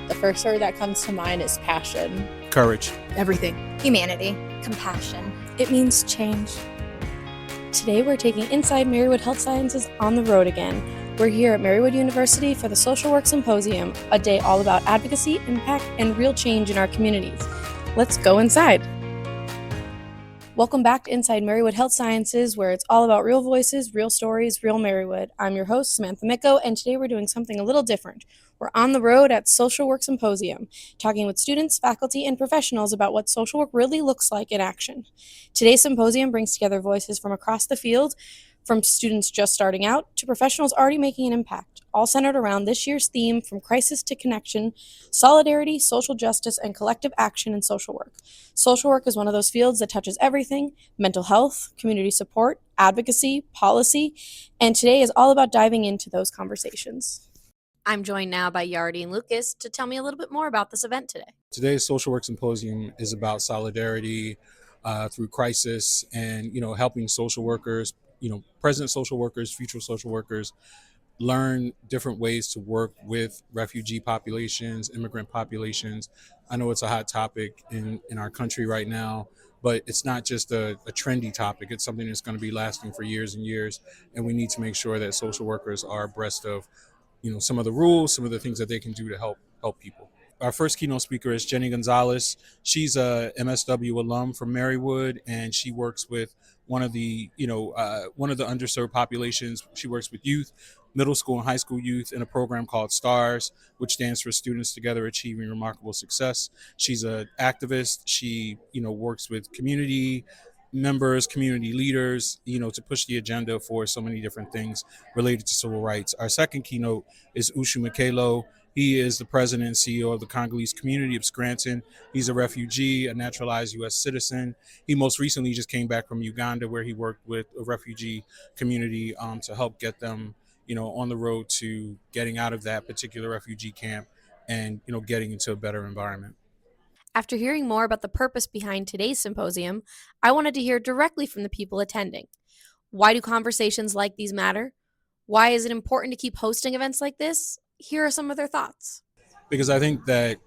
The first word that comes to mind is passion. Courage. Everything. Humanity. Compassion. It means change. Today we're taking Inside Marywood Health Sciences on the road again. We're here at Marywood University for the Social Work Symposium, a day all about advocacy, impact, and real change in our communities. Let's go inside. Welcome back to Inside Marywood Health Sciences, where it's all about real voices, real stories, real Marywood. I'm your host, Samantha Micko, and today we're doing something a little different. We're on the road at Social Work Symposium, talking with students, faculty, and professionals about what social work really looks like in action. Today's symposium brings together voices from across the field, from students just starting out to professionals already making an impact, all centered around this year's theme, From Crisis to Connection: Solidarity, Social Justice, and Collective Action in Social Work. Social work is one of those fields that touches everything: mental health, community support, advocacy, policy, and today is all about diving into those conversations. I'm joined now by Yardi and Lucas to tell me a little bit more about this event today. Today's Social Work Symposium is about solidarity through crisis and, helping social workers, present social workers, future social workers, learn different ways to work with refugee populations, immigrant populations. I know it's a hot topic in our country right now, but it's not just a trendy topic. It's something that's going to be lasting for years and years. And we need to make sure that social workers are abreast of, some of the rules, some of the things that they can do to help people. Our first keynote speaker is Jenny Gonzalez. She's a MSW alum from Marywood, and she works with one of the underserved populations. She works with youth, middle school and high school youth, in a program called STARS, which stands for Students Together Achieving Remarkable Success. She's an activist. She, works with community members, community leaders, to push the agenda for so many different things related to civil rights. Our second keynote is Ushu Makelo. He is the president and CEO of the Congolese community of Scranton. He's a refugee, a naturalized U.S. citizen. He most recently just came back from Uganda, where he worked with a refugee community to help get them, on the road to getting out of that particular refugee camp and, getting into a better environment. After hearing more about the purpose behind today's symposium, I wanted to hear directly from the people attending. Why do conversations like these matter? Why is it important to keep hosting events like this? Here are some of their thoughts. Because I think that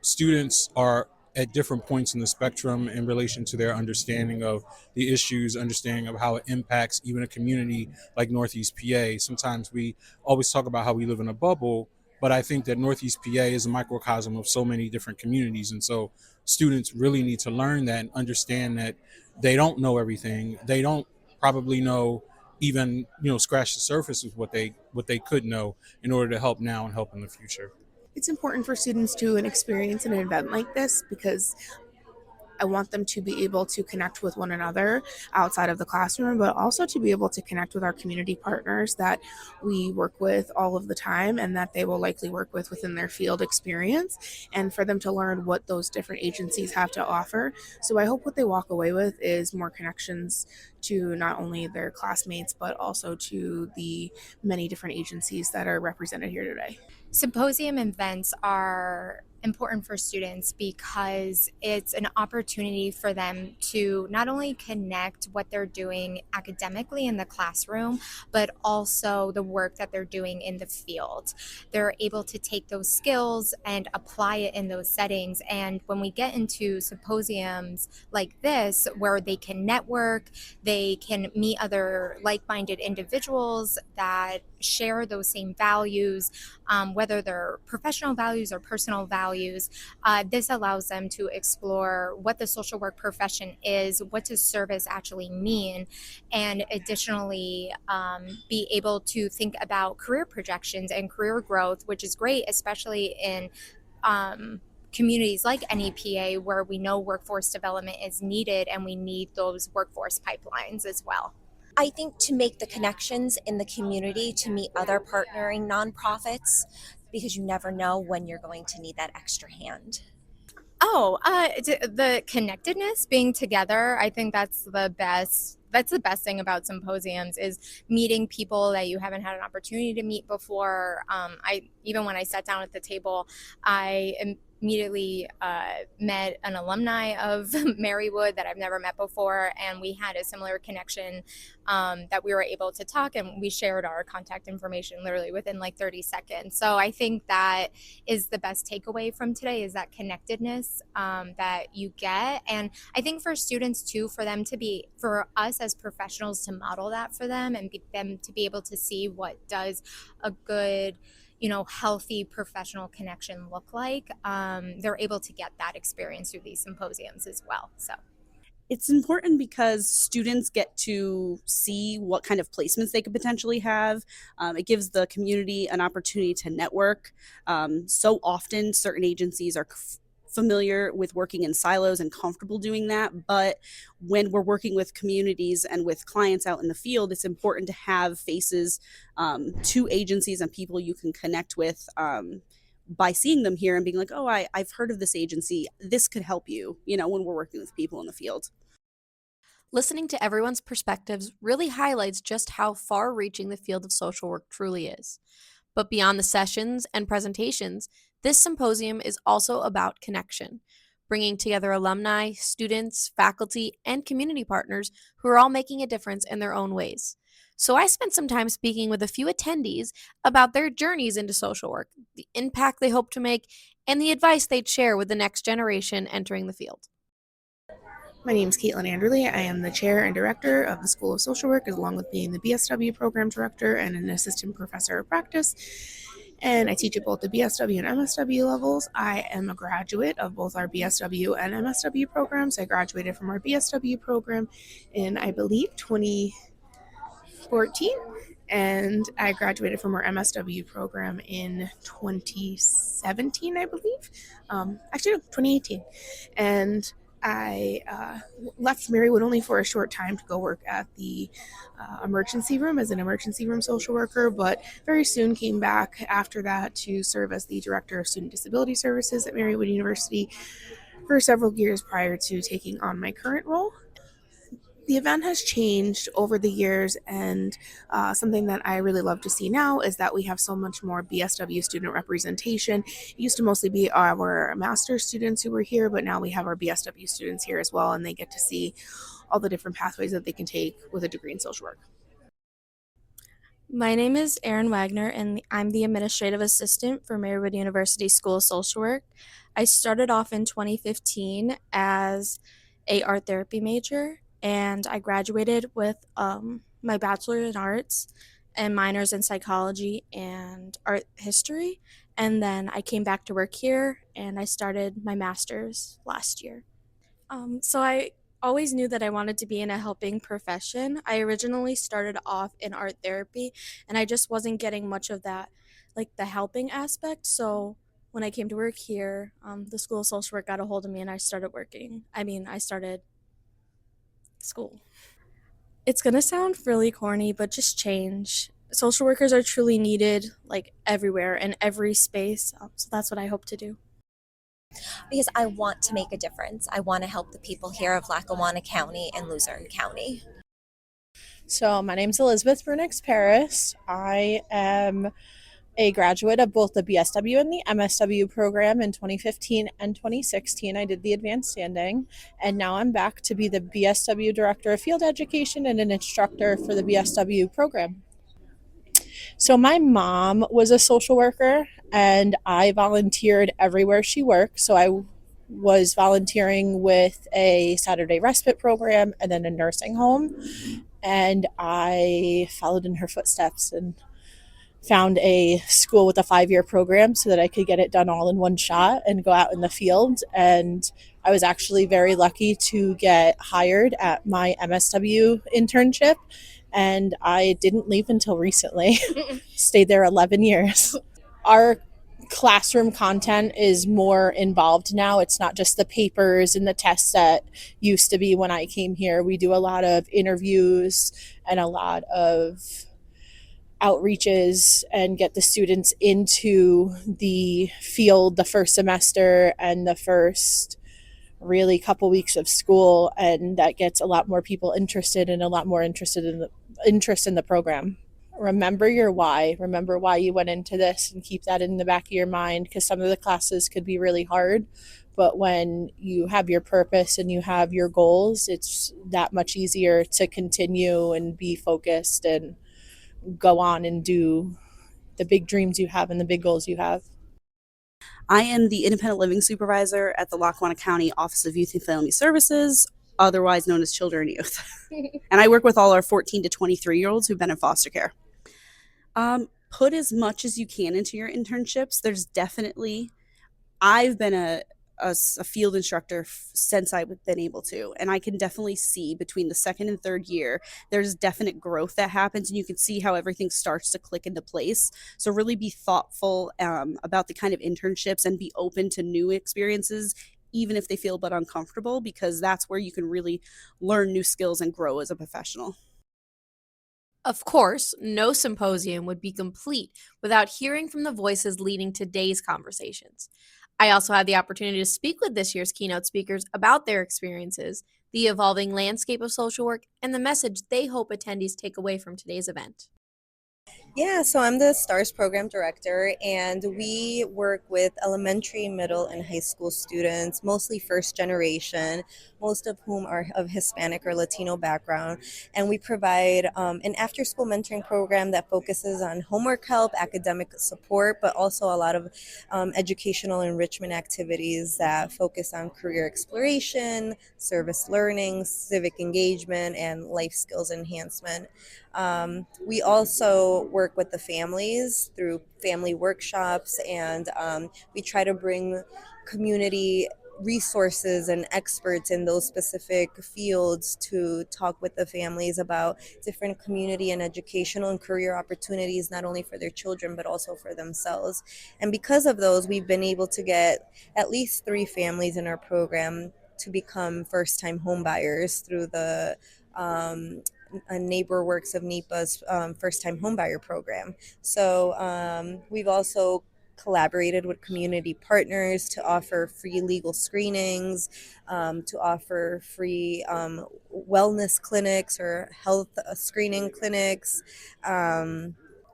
students are at different points in the spectrum in relation to their understanding of the issues, understanding of how it impacts even a community like Northeast PA. Sometimes we always talk about how we live in a bubble, but I think that Northeast PA is a microcosm of so many different communities. And so students really need to learn that and understand that they don't know everything. They don't probably know even, scratch the surface of what they could know in order to help now and help in the future. It's important for students to experience an event like this because I want them to be able to connect with one another outside of the classroom, but also to be able to connect with our community partners that we work with all of the time and that they will likely work with within their field experience, and for them to learn what those different agencies have to offer. So I hope what they walk away with is more connections to not only their classmates, but also to the many different agencies that are represented here today. Symposium events are important for students because it's an opportunity for them to not only connect what they're doing academically in the classroom, but also the work that they're doing in the field. They're able to take those skills and apply it in those settings. And when we get into symposiums like this, where they can network, they can meet other like-minded individuals that share those same values, whether they're professional values or personal values. This allows them to explore what the social work profession is, what does service actually mean, and additionally be able to think about career projections and career growth, which is great, especially in communities like NEPA, where we know workforce development is needed and we need those workforce pipelines as well. I think to make the connections in the community, to meet other partnering nonprofits, because you never know when you're going to need that extra hand. The connectedness, being together, I think that's the best. That's the best thing about symposiums, is meeting people that you haven't had an opportunity to meet before. Even when I sat down at the table, I am immediately met an alumni of Marywood that I've never met before, and we had a similar connection that we were able to talk, and we shared our contact information literally within like 30 seconds. So I think that is the best takeaway from today, is that connectedness that you get. And I think for students too, for us as professionals to model that for them, and them to be able to see what does a good, healthy professional connection look like. They're able to get that experience through these symposiums as well. So it's important because students get to see what kind of placements they could potentially have. It gives the community an opportunity to network. So often, certain agencies are familiar with working in silos and comfortable doing that. But when we're working with communities and with clients out in the field, it's important to have faces to agencies and people you can connect with. By seeing them here and being like, oh, I've heard of this agency. This could help you, when we're working with people in the field. Listening to everyone's perspectives really highlights just how far-reaching the field of social work truly is. But beyond the sessions and presentations, this symposium is also about connection, bringing together alumni, students, faculty, and community partners who are all making a difference in their own ways. So I spent some time speaking with a few attendees about their journeys into social work, the impact they hope to make, and the advice they'd share with the next generation entering the field. My name is Caitlin Anderley. I am the chair and director of the School of Social Work, along with being the BSW program director and an assistant professor of practice. And I teach at both the BSW and MSW levels. I am a graduate of both our BSW and MSW programs. I graduated from our BSW program in, I believe, 2014. And I graduated from our MSW program in 2017, I believe. Actually, no, 2018. And I left Marywood only for a short time to go work at the emergency room as an emergency room social worker, but very soon came back after that to serve as the director of student disability services at Marywood University for several years prior to taking on my current role. The event has changed over the years, and something that I really love to see now is that we have so much more BSW student representation. It used to mostly be our master's students who were here, but now we have our BSW students here as well, and they get to see all the different pathways that they can take with a degree in social work. My name is Erin Wagner, and I'm the administrative assistant for Marywood University School of Social Work. I started off in 2015 as a art therapy major, and I graduated with my bachelor in arts and minors in psychology and art history. And then I came back to work here, and I started my master's last year. So I always knew that I wanted to be in a helping profession. I originally started off in art therapy, and I just wasn't getting much of that, like the helping aspect. So when I came to work here, the School of Social Work got a hold of me, and I started school. It's going to sound really corny, but just change. Social workers are truly needed, like everywhere, in every space. So that's what I hope to do. Because I want to make a difference. I want to help the people here of Lackawanna County and Luzerne County. So my name's Elizabeth Brunix Paris. I am a graduate of both the BSW and the MSW program in 2015 and 2016. I did the advanced standing, and now I'm back to be the BSW Director of Field Education and an instructor for the BSW program. So my mom was a social worker, and I volunteered everywhere she worked. So I was volunteering with a Saturday respite program and then a nursing home, and I followed in her footsteps and found a school with a 5-year program so that I could get it done all in one shot and go out in the field. And I was actually very lucky to get hired at my MSW internship, and I didn't leave until recently. Stayed there 11 years. Our classroom content is more involved now. It's not just the papers and the tests that used to be when I came here. We do a lot of interviews and a lot of outreaches and get the students into the field the first semester and the first really couple weeks of school, and that gets a lot more people interested and a lot more interest in the program. remember your why. Remember why you went into this and keep that in the back of your mind, because some of the classes could be really hard. But when you have your purpose and you have your goals, it's that much easier to continue and be focused and go on and do the big dreams you have and the big goals you have. I am the independent living supervisor at the Lackawanna County Office of Youth and Family Services, otherwise known as Children and Youth. And I work with all our 14 to 23-year-olds who've been in foster care. Put as much as you can into your internships. I've been a field instructor since I've been able to, and I can definitely see between the second and third year, there's definite growth that happens, and you can see how everything starts to click into place. So really be thoughtful about the kind of internships and be open to new experiences, even if they feel a bit uncomfortable, because that's where you can really learn new skills and grow as a professional. Of course, no symposium would be complete without hearing from the voices leading today's conversations. I also had the opportunity to speak with this year's keynote speakers about their experiences, the evolving landscape of social work, and the message they hope attendees take away from today's event. Yeah, so I'm the STARS program director, and we work with elementary, middle, and high school students, mostly first generation, most of whom are of Hispanic or Latino background. And we provide an after school mentoring program that focuses on homework help, academic support, but also a lot of educational enrichment activities that focus on career exploration, service learning, civic engagement, and life skills enhancement. We also work with the families through family workshops, and we try to bring community resources and experts in those specific fields to talk with the families about different community and educational and career opportunities, not only for their children but also for themselves. And because of those, we've been able to get at least 3 families in our program to become first-time home buyers through the Neighbor Works of NEPA's first-time homebuyer program. So we've also collaborated with community partners to offer free legal screenings, to offer free wellness clinics or health screening clinics.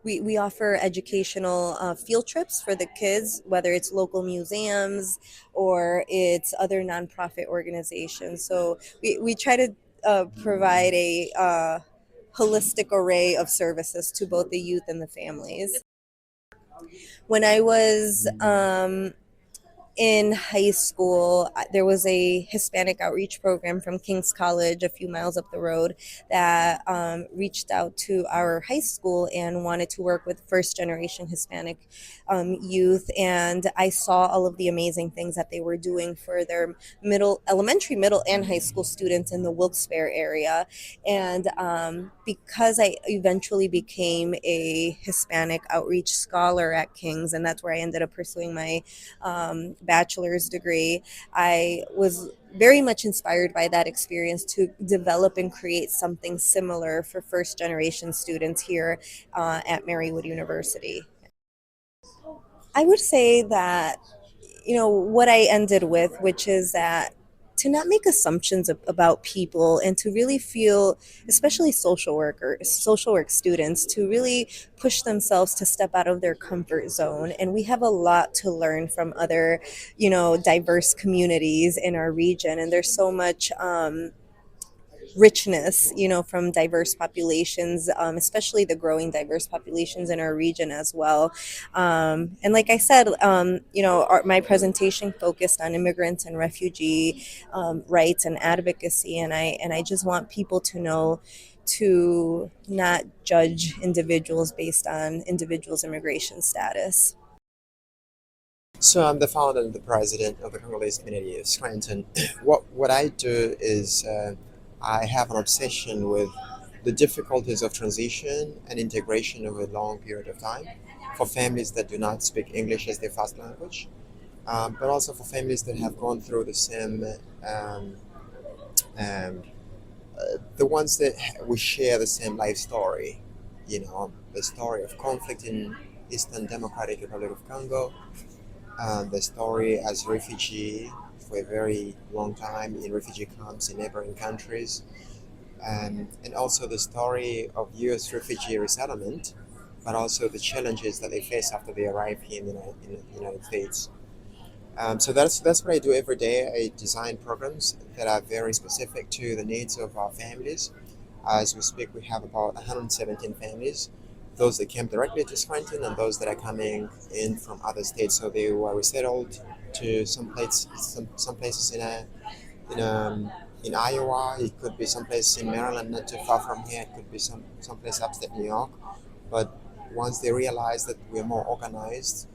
We offer educational field trips for the kids, whether it's local museums or it's other nonprofit organizations. So we try to provide a holistic array of services to both the youth and the families. When I was in high school, there was a Hispanic outreach program from King's College a few miles up the road that reached out to our high school and wanted to work with first generation Hispanic youth. And I saw all of the amazing things that they were doing for their elementary, middle, and high school students in the Wilkes-Barre area. And because I eventually became a Hispanic outreach scholar at King's, and that's where I ended up pursuing my bachelor's degree, I was very much inspired by that experience to develop and create something similar for first generation students here at Marywood University. I would say that, what I ended with, which is that to not make assumptions about people and to really feel, especially social work students, to really push themselves to step out of their comfort zone. And we have a lot to learn from other, diverse communities in our region. And there's so much richness, from diverse populations, especially the growing diverse populations in our region as well. And like I said, my presentation focused on immigrants and refugee rights and advocacy, and I just want people to know to not judge individuals based on individuals' immigration status. So I'm the founder and the president of the Congolese community of Scranton. What I do is I have an obsession with the difficulties of transition and integration over a long period of time for families that do not speak English as their first language, but also for families that have gone through the same, the ones that we share the same life story, the story of conflict in Eastern Democratic Republic of Congo, the story as refugee for a very long time in refugee camps in neighboring countries, and also the story of U.S. refugee resettlement, but also the challenges that they face after they arrive here in the United States. So that's what I do every day. I design programs that are very specific to the needs of our families. As we speak, we have about 117 families, those that came directly to Scranton and those that are coming in from other states. So they were resettled to some places in Iowa. It could be someplace in Maryland, not too far from here. It could be someplace upstate New York. But once they realize that we're more organized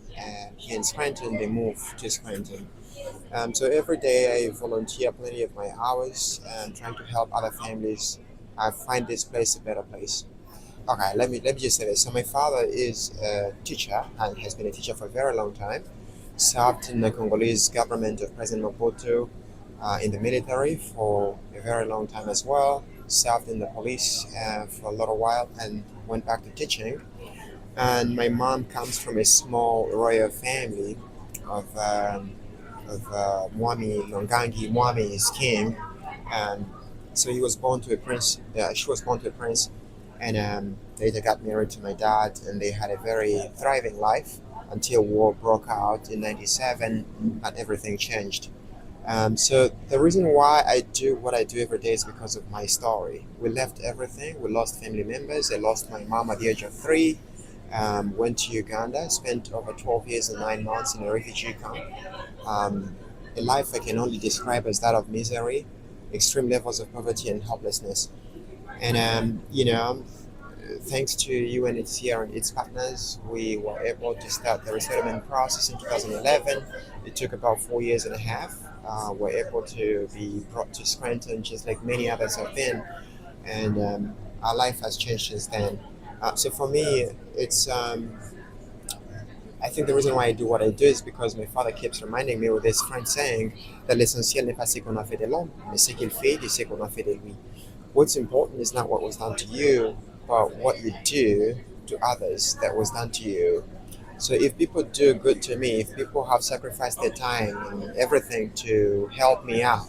here in Scranton, they move to Scranton. So every day I volunteer plenty of my hours trying to help other families find this place a better place. Okay, let me just say this. So my father is a teacher and has been a teacher for a very long time. Served in the Congolese government of President Mobutu, in the military for a very long time as well. Served in the police for a little while and went back to teaching. And my mom comes from a small royal family of Mwami Longangi. Mwami is king, and so he was born to a prince. She was born to a prince, and later got married to my dad, and they had a very thriving life until war broke out in '97, and everything changed. So the reason why I do what I do every day is because of my story. We left everything. We lost family members. I lost my mom at the age of 3. Went to Uganda, spent over 12 years and 9 months in a refugee camp. A life I can only describe as that of misery, extreme levels of poverty and helplessness. And, thanks to UNHCR and its partners, we were able to start the resettlement process in 2011. It took about 4 years and a half. We're able to be brought to Scranton just like many others have been. And our life has changed since then. So for me, it's I think the reason why I do what I do is because my father keeps reminding me with this French saying that l'essentiel n'est pas ce qu'on a fait de l'homme, mais ce qu'il fait de ce qu'on a fait de lui. What's important is not what was done to you, but what you do to others that was done to you. So if people do good to me, if people have sacrificed their time and everything to help me out,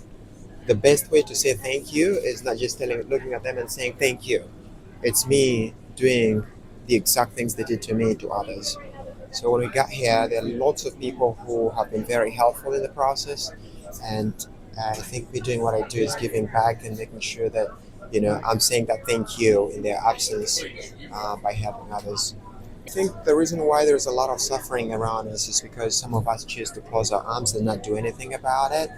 the best way to say thank you is not just looking at them and saying thank you. It's me doing the exact things they did to me to others. So when we got here, there are lots of people who have been very helpful in the process, and I think me doing what I do is giving back and making sure that I'm saying that thank you in their absence by helping others. I think the reason why there's a lot of suffering around us is because some of us choose to close our arms and not do anything about it.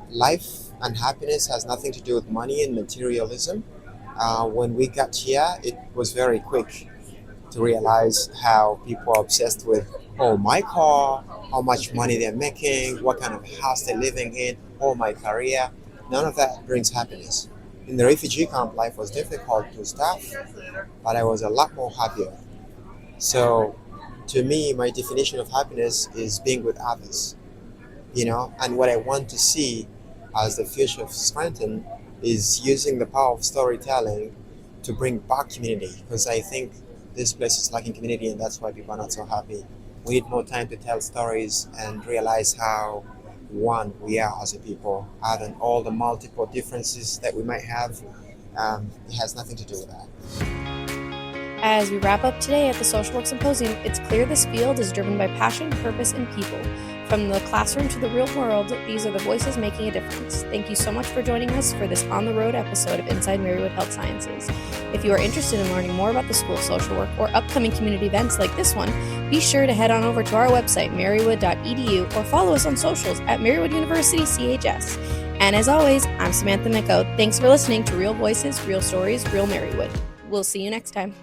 Life and happiness has nothing to do with money and materialism. When we got here, it was very quick to realize how people are obsessed with, my car, how much money they're making, what kind of house they're living in, my career. None of that brings happiness. In the refugee camp, life was difficult to start, but I was a lot more happier. So to me, my definition of happiness is being with others, and what I want to see as the future of Scranton is using the power of storytelling to bring back community, because I think this place is lacking community, and that's why people are not so happy. We need more time to tell stories and realize how one we are as a people, other than all the multiple differences that we might have. It has nothing to do with that. As we wrap up today at the Social Work Symposium, it's clear this field is driven by passion, purpose, and people. From the classroom to the real world, these are the voices making a difference. Thank you so much for joining us for this on-the-road episode of Inside Marywood Health Sciences. If you are interested in learning more about the School of Social Work or upcoming community events like this one, be sure to head on over to our website, marywood.edu, or follow us on socials at Marywood University CHS. And as always, I'm Samantha Micco. Thanks for listening to Real Voices, Real Stories, Real Marywood. We'll see you next time.